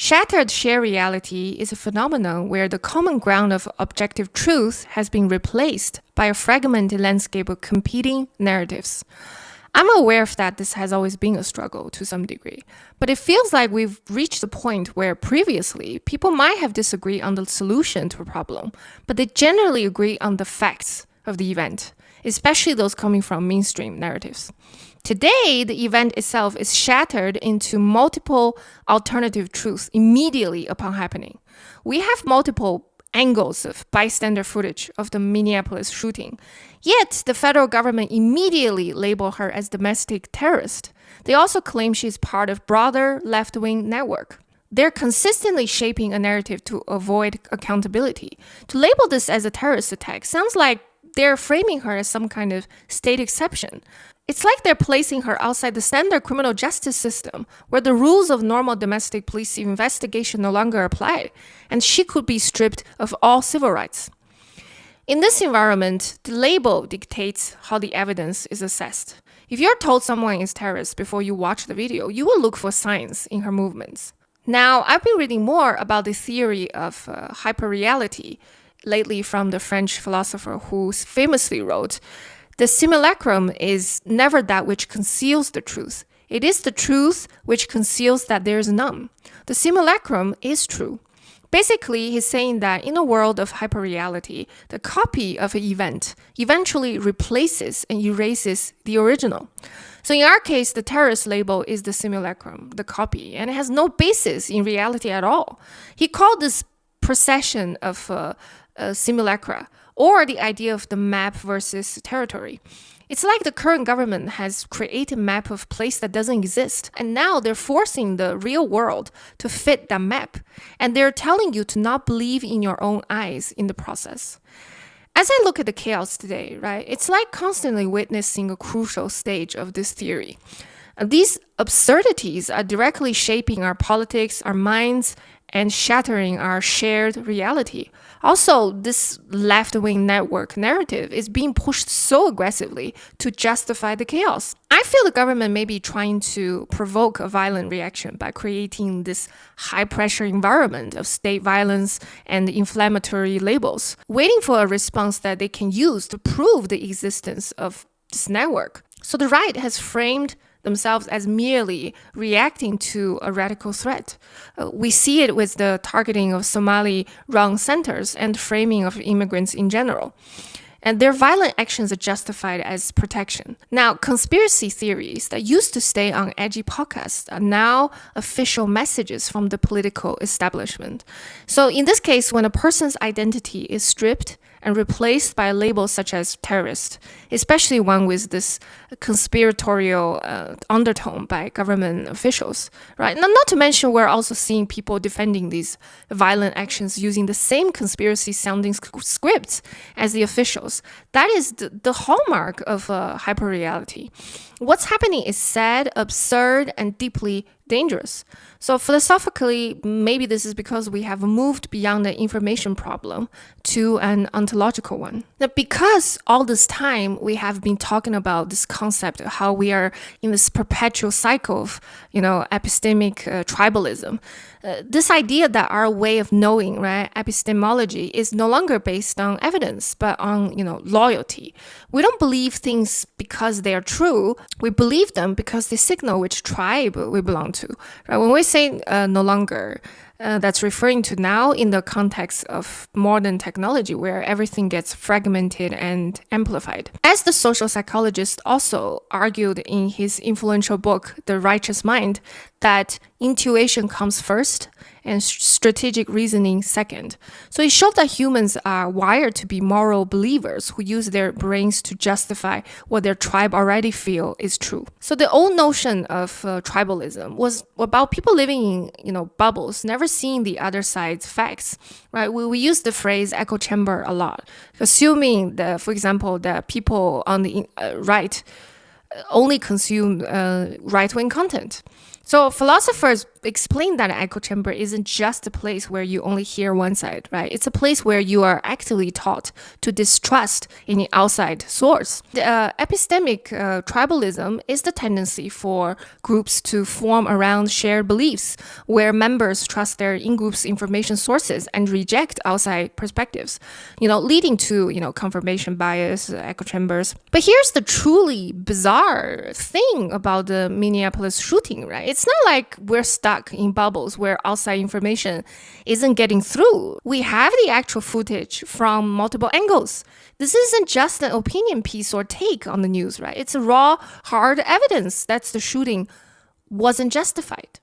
Shattered shared reality is a phenomenon where the common ground of objective truth has been replaced by a fragmented landscape of competing narratives. I'm aware of that this has always been a struggle to some degree, but it feels like we've reached a point where previously people might have disagreed on the solution to a problem, but they generally agree on the facts of the event, especially those coming from mainstream narratives. Today, the event itself is shattered into multiple alternative truths immediately upon happening. We have multiple angles of bystander footage of the Minneapolis shooting. Yet, the federal government immediately labeled her as domestic terrorist. They also claim she's part of broader left-wing network. They're consistently shaping a narrative to avoid accountability. To label this as a terrorist attack sounds like they're framing her as some kind of state exception. It's like they're placing her outside the standard criminal justice system, where the rules of normal domestic police investigation no longer apply, and she could be stripped of all civil rights. In this environment, the label dictates how the evidence is assessed. If you're told someone is terrorist before you watch the video, you will look for signs in her movements. Now, I've been reading more about the theory of hyperreality lately from the French philosopher who famously wrote, "The simulacrum is never that which conceals the truth. It is the truth which conceals that there is none. The simulacrum is true." Basically, he's saying that in a world of hyperreality, the copy of an event eventually replaces and erases the original. So in our case, the terrorist label is the simulacrum, the copy, and it has no basis in reality at all. He called this Precession of Simulacra, or the idea of the map versus territory. It's like the current government has created a map of place that doesn't exist, and now they're forcing the real world to fit that map, and they're telling you to not believe in your own eyes in the process. As I look at the chaos today, right, it's like constantly witnessing a crucial stage of this theory. These absurdities are directly shaping our politics, our minds, and shattering our shared reality. Also, this left-wing network narrative is being pushed so aggressively to justify the chaos. I feel the government may be trying to provoke a violent reaction by creating this high-pressure environment of state violence and inflammatory labels, waiting for a response that they can use to prove the existence of this network. So the right has framed themselves as merely reacting to a radical threat. We see it with the targeting of Somali-run centers and framing of immigrants in general. And their violent actions are justified as protection. Now, conspiracy theories that used to stay on edgy podcasts are now official messages from the political establishment. So in this case, when a person's identity is stripped and replaced by a label such as terrorist, especially one with this conspiratorial undertone by government officials, right? Not to mention, we're also seeing people defending these violent actions using the same conspiracy-sounding scripts as the officials. That is the hallmark of hyperreality. What's happening is sad, absurd, and deeply dangerous. So philosophically, maybe this is because we have moved beyond the information problem to an ontological one. Now, because all this time we have been talking about this concept of how we are in this perpetual cycle of, epistemic tribalism, this idea that our way of knowing, right, epistemology is no longer based on evidence, but on, loyalty. We don't believe things because they are true. We believe them because they signal which tribe we belong to. Right? When we say no longer, that's referring to now in the context of modern technology where everything gets fragmented and amplified. As the social psychologist also argued in his influential book, The Righteous Mind, that intuition comes first and strategic reasoning second. So it showed that humans are wired to be moral believers who use their brains to justify what their tribe already feel is true. So the old notion of tribalism was about people living in, bubbles, never seeing the other side's facts, right? We use the phrase echo chamber a lot, assuming that, for example, that people on the right only consume right-wing content. So philosophers explain that an echo chamber isn't just a place where you only hear one side, right? It's a place where you are actively taught to distrust any outside source. The epistemic tribalism is the tendency for groups to form around shared beliefs, where members trust their in-group's information sources and reject outside perspectives, leading to, confirmation bias, echo chambers. But here's the truly bizarre thing about the Minneapolis shooting, right? It's not like we're stuck in bubbles where outside information isn't getting through. We have the actual footage from multiple angles. This isn't just an opinion piece or take on the news, right? It's raw, hard evidence that the shooting wasn't justified.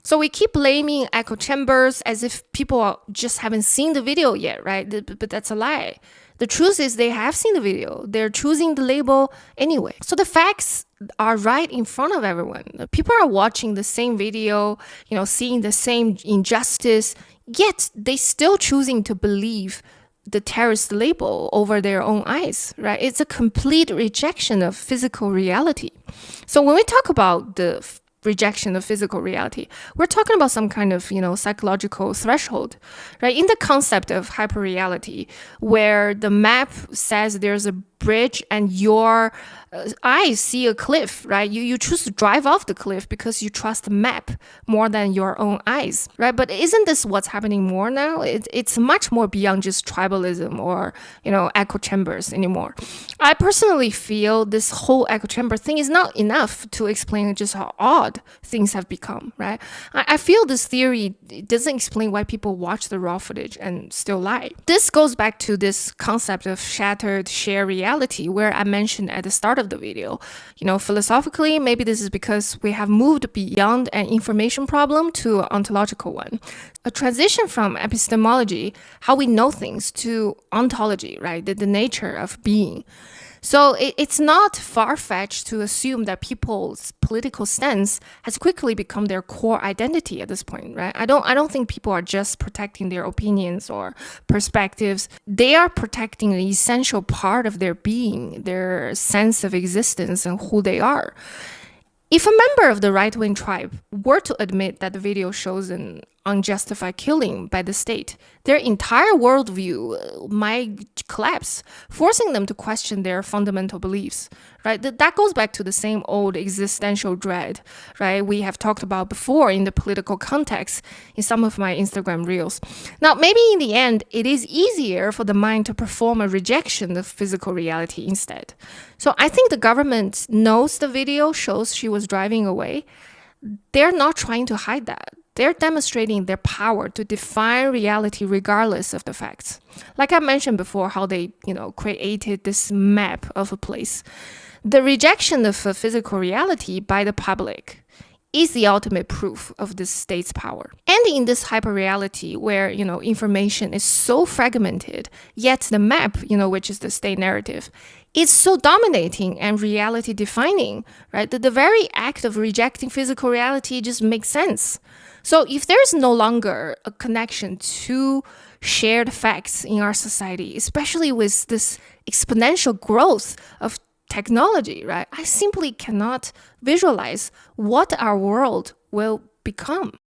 So we keep blaming echo chambers as if people just haven't seen the video yet, right? But that's a lie. The truth is they have seen the video. They're choosing the label anyway. So the facts are right in front of everyone. People are watching the same video, seeing the same injustice, yet they still choosing to believe the terrorist label over their own eyes, right? It's a complete rejection of physical reality. So when we talk about the rejection of physical reality, we're talking about some kind of, psychological threshold, right? In the concept of hyperreality, where the map says there's a bridge and your eyes see a cliff, right? You choose to drive off the cliff because you trust the map more than your own eyes, right? But isn't this what's happening more now? It's much more beyond just tribalism or, echo chambers anymore. I personally feel this whole echo chamber thing is not enough to explain just how odd things have become, right? I feel this theory doesn't explain why people watch the raw footage and still lie. This goes back to this concept of shattered shared reality, where I mentioned at the start of the video. Philosophically, maybe this is because we have moved beyond an information problem to an ontological one. A transition from epistemology, how we know things, to ontology, right? The nature of being. So it's not far-fetched to assume that people's political stance has quickly become their core identity at this point, right? I don't think people are just protecting their opinions or perspectives. They are protecting an essential part of their being, their sense of existence and who they are. If a member of the right-wing tribe were to admit that the video shows an unjustified killing by the state, their entire worldview might collapse, forcing them to question their fundamental beliefs, right? That goes back to the same old existential dread, right? We have talked about before in the political context in some of my Instagram reels. Now, maybe in the end, it is easier for the mind to perform a rejection of physical reality instead. So I think the government knows the video shows she was driving away. They're not trying to hide that. They're demonstrating their power to define reality regardless of the facts. Like I mentioned before, how they, created this map of a place. The rejection of a physical reality by the public is the ultimate proof of the state's power. And in this hyperreality where, information is so fragmented, yet the map, which is the state narrative, is so dominating and reality defining, right? That the very act of rejecting physical reality just makes sense. So if there's no longer a connection to shared facts in our society, especially with this exponential growth of technology, right? I simply cannot visualize what our world will become.